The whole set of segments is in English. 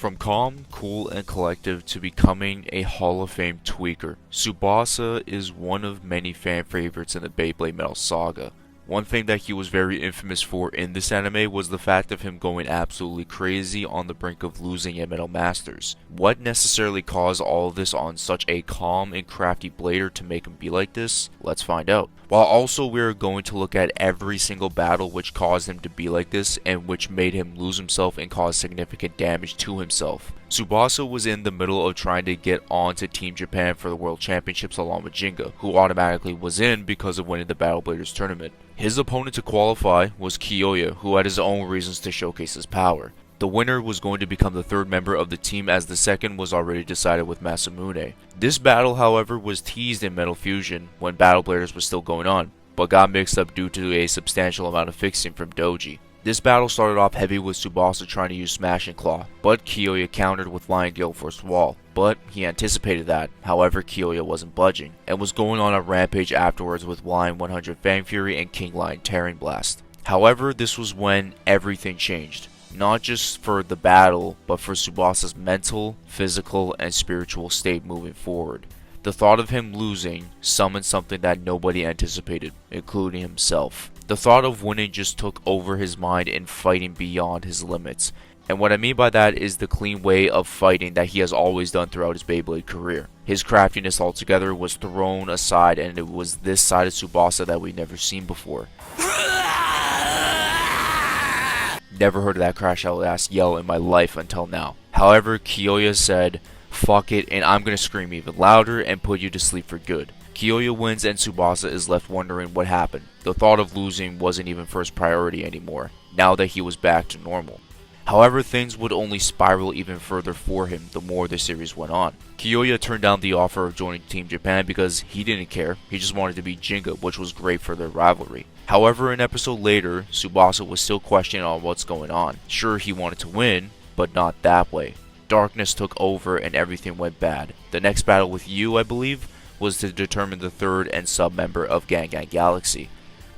From calm, cool, and collective to becoming a Hall of Fame tweaker, Tsubasa is one of many fan favorites in the Beyblade Metal saga. One thing that he was very infamous for in this anime was the fact of him going absolutely crazy on the brink of losing at Metal Masters. What necessarily caused all of this on such a calm and crafty blader to make him be like this? Let's find out. While also we're going to look at every single battle which caused him to be like this and which made him lose himself and cause significant damage to himself. Tsubasa was in the middle of trying to get on to Team Japan for the World Championships along with Jinga, who automatically was in because of winning the Battle Bladers tournament. His opponent to qualify was Kiyoya, who had his own reasons to showcase his power. The winner was going to become the third member of the team, as the second was already decided with Masamune. This battle, however, was teased in Metal Fusion when Battle Bladers was still going on, but got mixed up due to a substantial amount of fixing from Doji. This battle started off heavy with Tsubasa trying to use Smash and Claw, but Kiyoya countered with Lion Gale Force Wall. But he anticipated that. However, Kiyoya wasn't budging, and was going on a rampage afterwards with Lion 100 Fang Fury and King Lion Tearing Blast. However, this was when everything changed. Not just for the battle, but for Tsubasa's mental, physical, and spiritual state moving forward. The thought of him losing summoned something that nobody anticipated, including himself. The thought of winning just took over his mind and fighting beyond his limits. And what I mean by that is the clean way of fighting that he has always done throughout his Beyblade career. His craftiness altogether was thrown aside, and it was this side of Tsubasa that we'd never seen before. Never heard of that crash out ass yell in my life until now. However, Kiyoya said, "Fuck it, and I'm gonna scream even louder and put you to sleep for good." Kiyoya wins and Tsubasa is left wondering what happened. The thought of losing wasn't even first priority anymore, now that he was back to normal. However, things would only spiral even further for him the more the series went on. Kiyoya turned down the offer of joining Team Japan because he didn't care, he just wanted to be Jinga, which was great for their rivalry. However, an episode later, Tsubasa was still questioning on what's going on. Sure, he wanted to win, but not that way. Darkness took over and everything went bad. The next battle with Yu, I believe, was to determine the third and sub-member of Gang Gang Galaxy.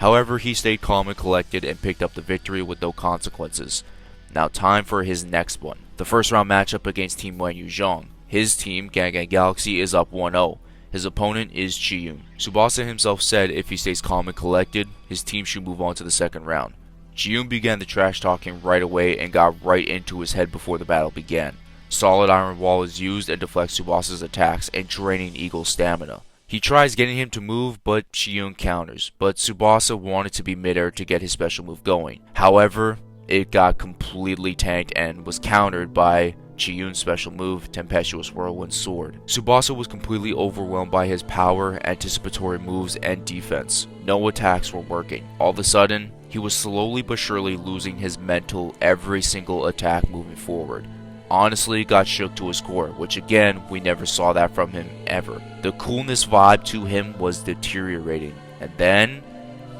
However, he stayed calm and collected and picked up the victory with no consequences. Now time for his next one. The first round matchup against Team Wanyu Zhang. His team, Gang Gang Galaxy, is up 1-0. His opponent is Chiyun. Tsubasa himself said if he stays calm and collected, his team should move on to the second round. Chiyun began the trash talking right away and got right into his head before the battle began. Solid Iron Wall is used and deflects Tsubasa's attacks and draining Eagle's stamina. He tries getting him to move, but Chiyun counters, but Tsubasa wanted to be midair to get his special move going. However, it got completely tanked and was countered by Chiyun's special move, Tempestuous Whirlwind Sword. Tsubasa was completely overwhelmed by his power, anticipatory moves, and defense. No attacks were working. All of a sudden, he was slowly but surely losing his mental every single attack moving forward. Honestly, got shook to his core, which again, we never saw that from him ever. The coolness vibe to him was deteriorating, and then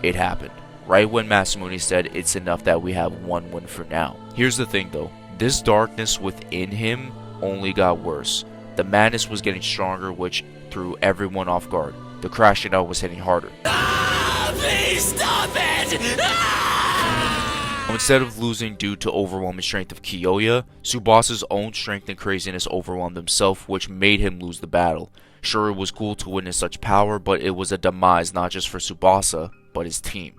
it happened. Right when Masamune said it's enough that we have one win for now. Here's the thing though, this darkness within him only got worse. The madness was getting stronger, which threw everyone off guard. The crashing out was hitting harder. Please stop it! Instead of losing due to overwhelming strength of Kiyoya, Tsubasa's own strength and craziness overwhelmed himself, which made him lose the battle. Sure, it was cool to witness such power, but it was a demise not just for Tsubasa, but his team.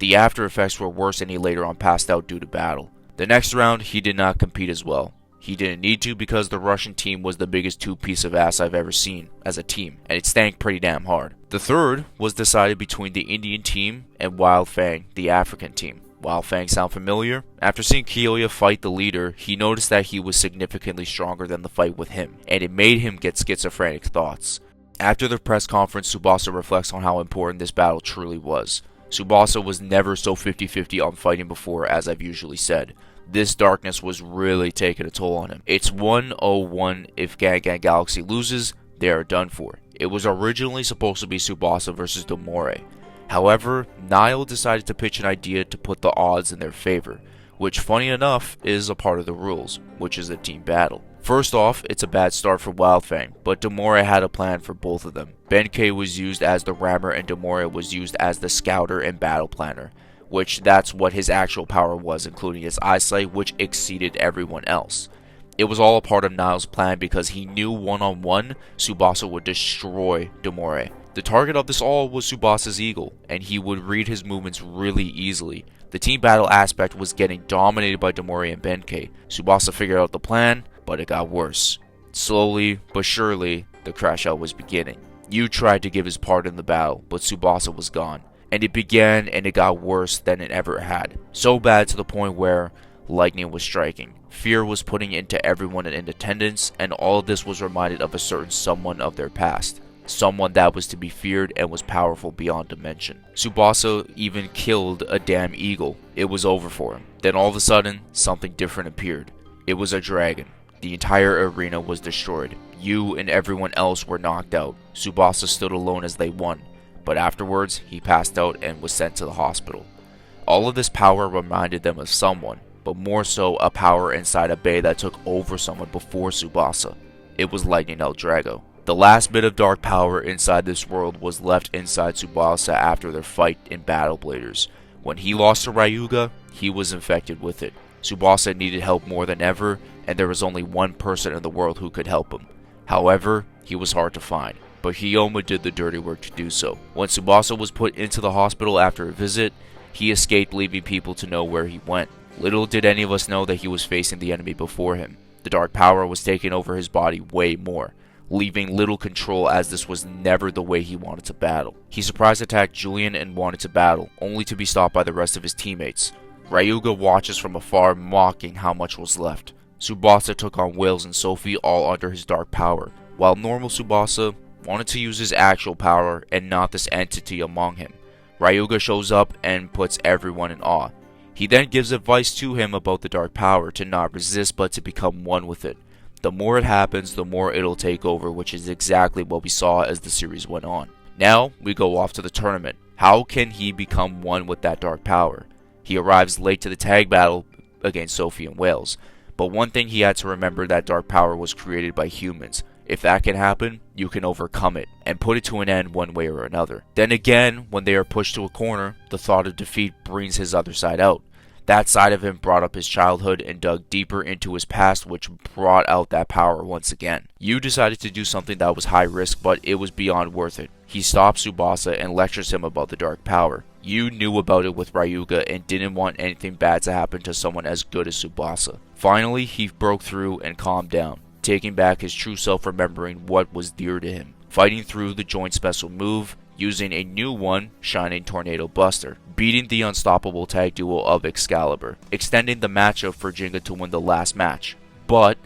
The after effects were worse and he later on passed out due to battle. The next round, he did not compete as well. He didn't need to because the Russian team was the biggest two-piece of ass I've ever seen as a team, and it stank pretty damn hard. The third was decided between the Indian team and Wild Fang, the African team. Wild Fang sound familiar? After seeing Kiyoya fight the leader, he noticed that he was significantly stronger than the fight with him, and it made him get schizophrenic thoughts. After the press conference, Tsubasa reflects on how important this battle truly was. Tsubasa was never so 50-50 on fighting before, as I've usually said. This darkness was really taking a toll on him. It's 1-0-1 if Gang Gang Galaxy loses, they are done for. It was originally supposed to be Tsubasa versus Domore. However, Nile decided to pitch an idea to put the odds in their favor, which funny enough is a part of the rules, which is a team battle. First off, it's a bad start for Wildfang, but Domore had a plan for both of them. Benkei was used as the rammer and Domore was used as the scouter and battle planner, which that's what his actual power was, including his eyesight, which exceeded everyone else. It was all a part of Niall's plan because he knew one-on-one Tsubasa would destroy Domore. The target of this all was Tsubasa's eagle, and he would read his movements really easily. The team battle aspect was getting dominated by Domore and Benkei. Tsubasa figured out the plan, but it got worse. Slowly but surely, the crash out was beginning. Yu tried to give his part in the battle, but Tsubasa was gone. And it began and it got worse than it ever had. So bad to the point where lightning was striking. Fear was putting into everyone in attendance, and all of this was reminded of a certain someone of their past. Someone that was to be feared and was powerful beyond dimension. Tsubasa even killed a damn eagle. It was over for him. Then all of a sudden, something different appeared. It was a dragon. The entire arena was destroyed. Yu and everyone else were knocked out. Tsubasa stood alone as they won, but afterwards, he passed out and was sent to the hospital. All of this power reminded them of someone, but more so a power inside a bay that took over someone before Tsubasa. It was Lightning El Drago. The last bit of dark power inside this world was left inside Tsubasa after their fight in Battle Bladers. When he lost to Ryuga, he was infected with it. Tsubasa needed help more than ever, and there was only one person in the world who could help him. However, he was hard to find, but Hiyoma did the dirty work to do so. When Tsubasa was put into the hospital after a visit, he escaped, leaving people to know where he went. Little did any of us know that he was facing the enemy before him. The dark power was taking over his body way more, leaving little control as this was never the way he wanted to battle. He surprise attacked Julian and wanted to battle, only to be stopped by the rest of his teammates. Ryuga watches from afar, mocking how much was left. Tsubasa took on Wales and Sophie all under his dark power, while normal Tsubasa wanted to use his actual power and not this entity among him. Ryuga shows up and puts everyone in awe. He then gives advice to him about the dark power, to not resist but to become one with it. The more it happens, the more it'll take over, which is exactly what we saw as the series went on. Now, we go off to the tournament. How can he become one with that dark power? He arrives late to the tag battle against Sophie and Wales, but one thing he had to remember, that dark power was created by humans. If that can happen, you can overcome it and put it to an end one way or another. Then again, when they are pushed to a corner, the thought of defeat brings his other side out. That side of him brought up his childhood and dug deeper into his past, which brought out that power once again. Yu decided to do something that was high risk, but it was beyond worth it. He stops Tsubasa and lectures him about the dark power. Yu knew about it with Ryuga and didn't want anything bad to happen to someone as good as Tsubasa. Finally, he broke through and calmed down, taking back his true self, remembering what was dear to him. Fighting through the joint special move, using a new one, Shining Tornado Buster, beating the unstoppable tag duo of Excalibur, extending the matchup for Jinga to win the last match. But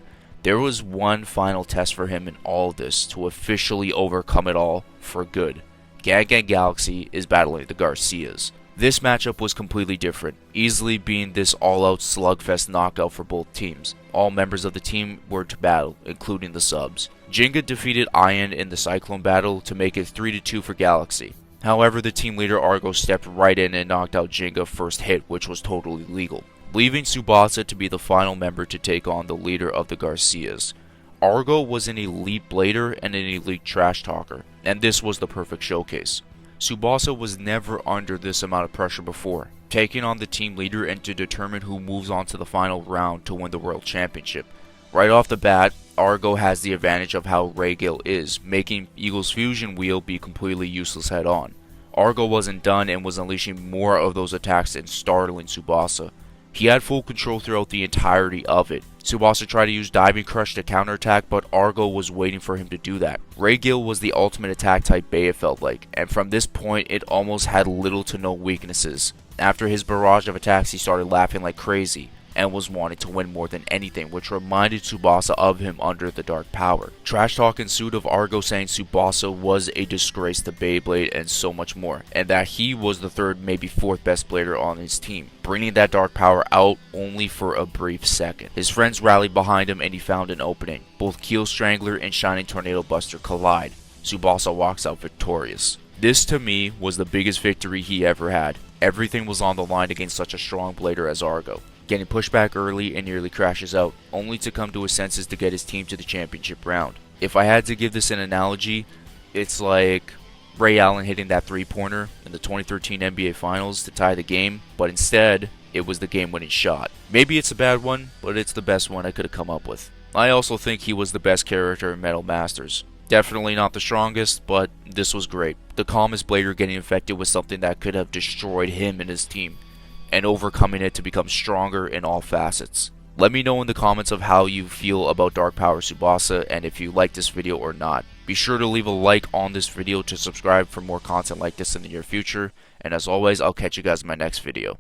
there was one final test for him in all of this to officially overcome it all for good. Gang Gang Galaxy is battling the Garcias. This matchup was completely different, easily being this all-out slugfest knockout for both teams. All members of the team were to battle, including the subs. Jinga defeated Ian in the Cyclone battle to make it 3-2 for Galaxy. However, the team leader Argo stepped right in and knocked out Jinga first hit, which was totally legal, leaving Tsubasa to be the final member to take on the leader of the Garcias. Argo was an elite blader and an elite trash talker, and this was the perfect showcase. Tsubasa was never under this amount of pressure before, taking on the team leader and to determine who moves on to the final round to win the World Championship. Right off the bat, Argo has the advantage of how Raygil is, making Eagle's fusion wheel be completely useless head on. Argo wasn't done and was unleashing more of those attacks and startling Tsubasa. He had full control throughout the entirety of it. Tsubasa tried to use Diving Crush to counterattack, but Argo was waiting for him to do that. Raygil was the ultimate attack type Bay, it felt like, and from this point it almost had little to no weaknesses. After his barrage of attacks, he started laughing like crazy and was wanting to win more than anything, which reminded Tsubasa of him under the dark power. Trash talk ensued of Argo saying Tsubasa was a disgrace to Beyblade and so much more, and that he was the third, maybe fourth best blader on his team, bringing that dark power out only for a brief second. His friends rallied behind him and he found an opening. Both Keel Strangler and Shining Tornado Buster collide. Tsubasa walks out victorious. This to me was the biggest victory he ever had. Everything was on the line against such a strong blader as Argo. Getting pushed back early and nearly crashes out, only to come to his senses to get his team to the championship round. If I had to give this an analogy, it's like Ray Allen hitting that three-pointer in the 2013 NBA Finals to tie the game, but instead, it was the game-winning shot. Maybe it's a bad one, but it's the best one I could have come up with. I also think he was the best character in Metal Masters. Definitely not the strongest, but this was great. The calmest blader getting infected with something that could have destroyed him and his team, and overcoming it to become stronger in all facets. Let me know in the comments of how you feel about Dark Power Tsubasa and if you like this video or not. Be sure to leave a like on this video to subscribe for more content like this in the near future, and as always, I'll catch you guys in my next video.